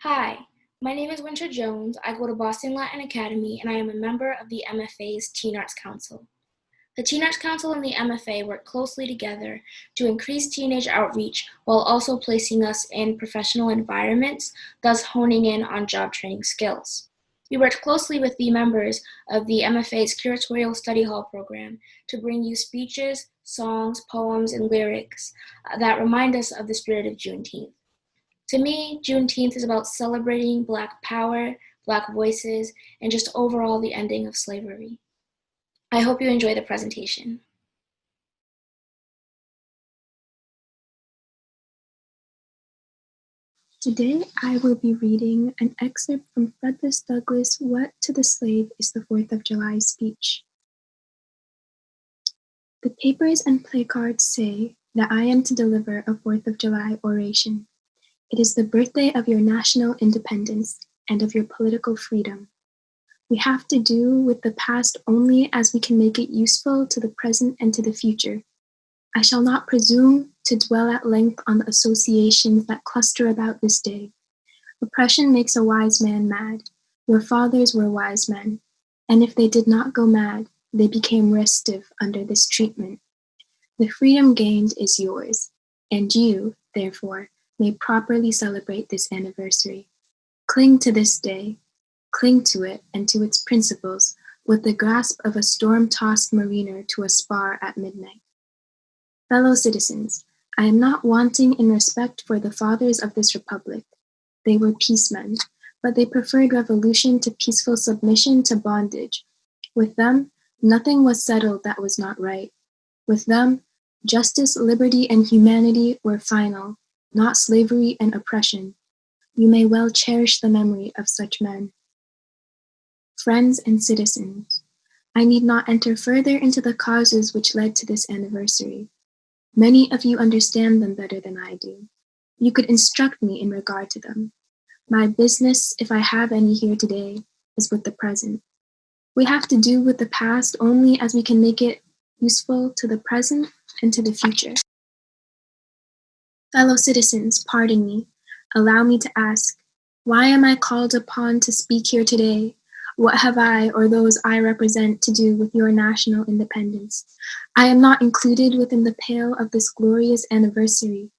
Hi, my name is Winter Jones. I go to Boston Latin Academy, and I am a member of the MFA's Teen Arts Council. The Teen Arts Council and the MFA work closely together to increase teenage outreach while also placing us in professional environments, thus honing in on job training skills. We worked closely with the members of the MFA's Curatorial Study Hall program to bring you speeches, songs, poems, and lyrics that remind us of the spirit of Juneteenth. To me, Juneteenth is about celebrating Black power, Black voices, and just overall the ending of slavery. I hope you enjoy the presentation. Today I will be reading an excerpt from Frederick Douglass' What to the Slave is the 4th of July speech. The papers and placards say that I am to deliver a 4th of July oration. It is the birthday of your national independence and of your political freedom. We have to do with the past only as we can make it useful to the present and to the future. I shall not presume to dwell at length on the associations that cluster about this day. Oppression makes a wise man mad. Your fathers were wise men, and if they did not go mad, they became restive under this treatment. The freedom gained is yours, and you, therefore, may properly celebrate this anniversary. Cling to this day, cling to it and to its principles with the grasp of a storm-tossed mariner to a spar at midnight. Fellow citizens, I am not wanting in respect for the fathers of this republic. They were peacemen, but they preferred revolution to peaceful submission to bondage. With them, nothing was settled that was not right. With them, justice, liberty, and humanity were final, not slavery and oppression. You may well cherish the memory of such men. Friends and citizens, I need not enter further into the causes which led to this anniversary. Many of you understand them better than I do. You could instruct me in regard to them. My business, if I have any here today, is with the present. We have to do with the past only as we can make it useful to the present and to the future. Fellow citizens, pardon me. Allow me to ask, why am I called upon to speak here today? What have I or those I represent to do with your national independence? I am not included within the pale of this glorious anniversary.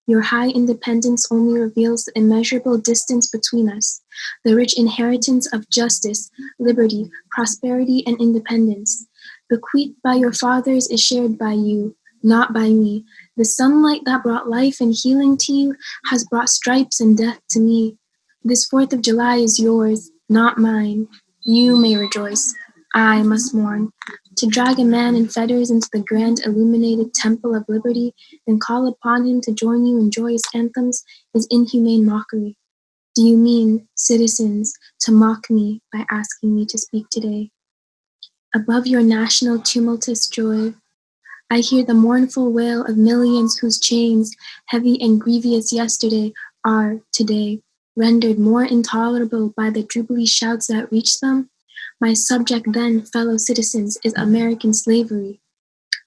Your high independence only reveals the immeasurable distance between us, the rich inheritance of justice, liberty, prosperity, and independence. Bequeathed by your fathers is shared by you, not by me. The sunlight that brought life and healing to you has brought stripes and death to me. This 4th of July is yours, not mine. You may rejoice. I must mourn. To drag a man in fetters into the grand illuminated temple of liberty and call upon him to join you in joyous anthems is inhumane mockery. Do you mean, citizens, to mock me by asking me to speak today? Above your national tumultuous joy, I hear the mournful wail of millions whose chains, heavy and grievous yesterday, are, today, rendered more intolerable by the jubilee shouts that reach them. My subject then, fellow citizens, is American slavery.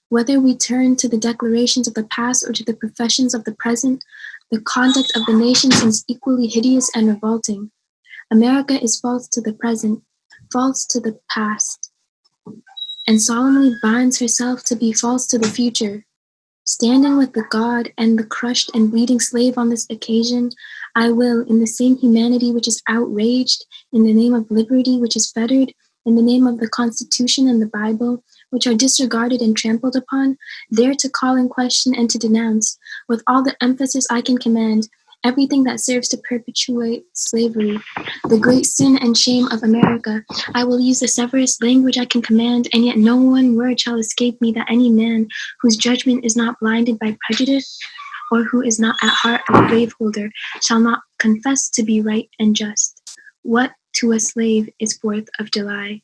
Whether we turn to the declarations of the past or to the professions of the present, the conduct of the nation seems equally hideous and revolting. America is false to the present, false to the past, and solemnly binds herself to be false to the future. Standing with the God and the crushed and bleeding slave on this occasion, I will, in the same humanity which is outraged, in the name of liberty which is fettered, in the name of the Constitution and the Bible, which are disregarded and trampled upon, dare to call in question and to denounce, with all the emphasis I can command, everything that serves to perpetuate slavery, the great sin and shame of America. I will use the severest language I can command, and yet no one word shall escape me that any man whose judgment is not blinded by prejudice, or who is not at heart a slaveholder, shall not confess to be right and just. What to a slave is 4th of July,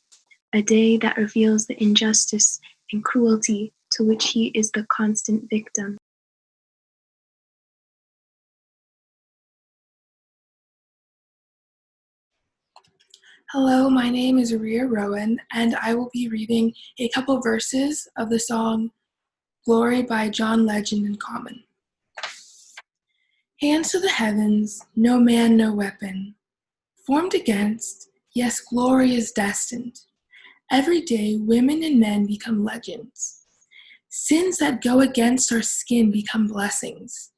a day that reveals the injustice and cruelty to which he is the constant victim. Hello, my name is Rhea Rowan, and I will be reading a couple verses of the song Glory by John Legend and Common. Hands to the heavens, no man, no weapon. Formed against, yes, glory is destined. Every day, women and men become legends. Sins that go against our skin become blessings.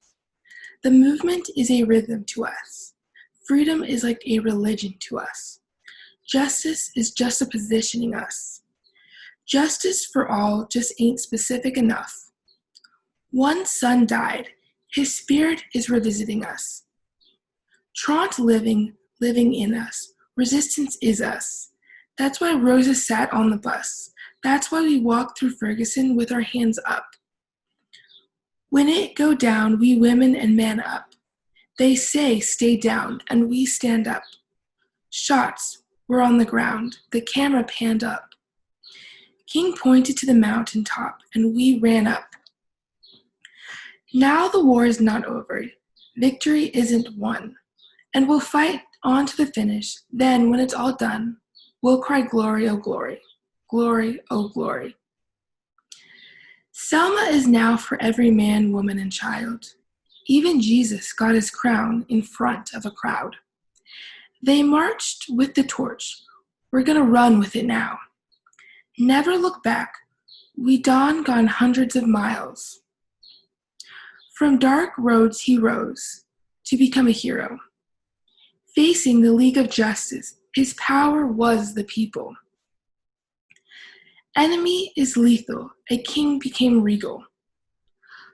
The movement is a rhythm to us. Freedom is like a religion to us. Justice is just a positioning us. Justice for all just ain't specific enough. One son died. His spirit is revisiting us. Trant living in us. Resistance is us. That's why Rosa sat on the bus. That's why we walk through Ferguson with our hands up. When it go down, we women and man up. They say stay down, and we stand up. Shots were on the ground. The camera panned up. King pointed to the mountain top, and we ran up. Now the war is not over. Victory isn't won. And we'll fight on to the finish. Then, when it's all done, we'll cry glory, oh glory. Glory, oh glory. Selma is now for every man, woman, and child. Even Jesus got his crown in front of a crowd. They marched with the torch. We're gonna run with it now. Never look back. We gone hundreds of miles. From dark roads he rose to become a hero. Facing the League of Justice, his power was the people. Enemy is lethal, a king became regal.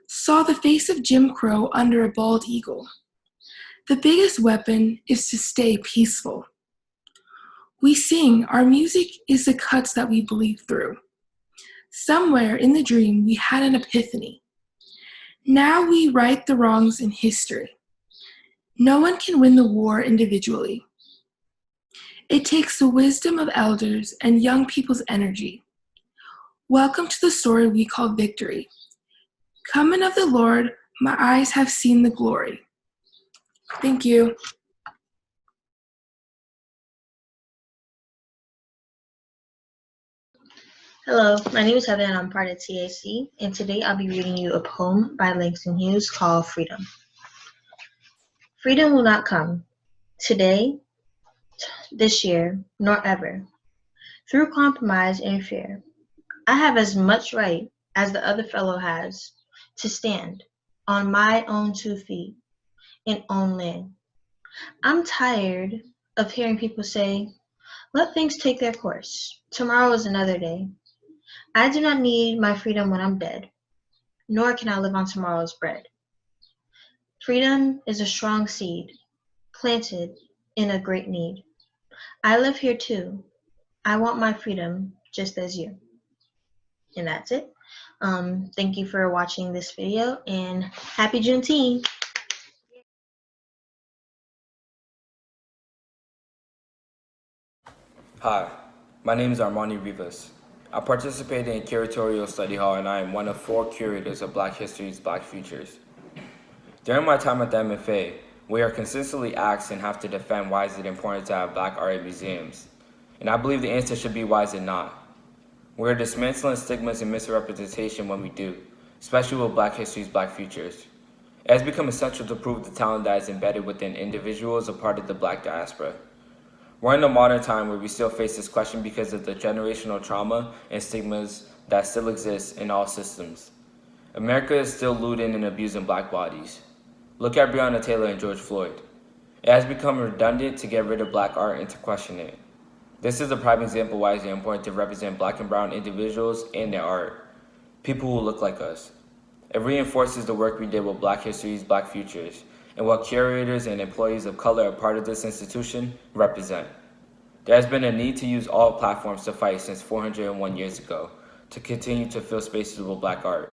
Saw the face of Jim Crow under a bald eagle. The biggest weapon is to stay peaceful. We sing, our music is the cuts that we bleed through. Somewhere in the dream we had an epiphany. Now we right the wrongs in history. No one can win the war individually. It takes the wisdom of elders and young people's energy. Welcome to the story we call victory. Coming of the Lord, my eyes have seen the glory. Thank you. Hello, my name is Heather and I'm part of TAC, and today I'll be reading you a poem by Langston Hughes called Freedom. Freedom will not come today, this year, nor ever, through compromise and fear. I have as much right as the other fellow has to stand on my own 2 feet in own land. I'm tired of hearing people say, let things take their course. Tomorrow is another day. I do not need my freedom when I'm dead, nor can I live on tomorrow's bread. Freedom is a strong seed, planted in a great need. I live here too. I want my freedom just as you. And that's it. Thank you for watching this video, and happy Juneteenth. Hi, my name is Armani Rivas. I participated in Curatorial Study Hall, and I am one of 4 curators of Black Histories, Black Futures. During my time at the MFA, we are consistently asked and have to defend why is it important to have Black art in museums. And I believe the answer should be why is it not. We are dismantling stigmas and misrepresentation when we do, especially with Black Histories, Black Futures. It has become essential to prove the talent that is embedded within individuals a part of the Black diaspora. We're in a modern time where we still face this question because of the generational trauma and stigmas that still exist in all systems. America is still looting and abusing Black bodies. Look at Breonna Taylor and George Floyd. It has become redundant to get rid of Black art and to question it. This is a prime example why it's important to represent Black and brown individuals and their art, people who look like us. It reinforces the work we did with Black Histories, Black Futures, and what curators and employees of color, a part of this institution, represent. There has been a need to use all platforms to fight since 401 years ago to continue to fill spaces with Black art.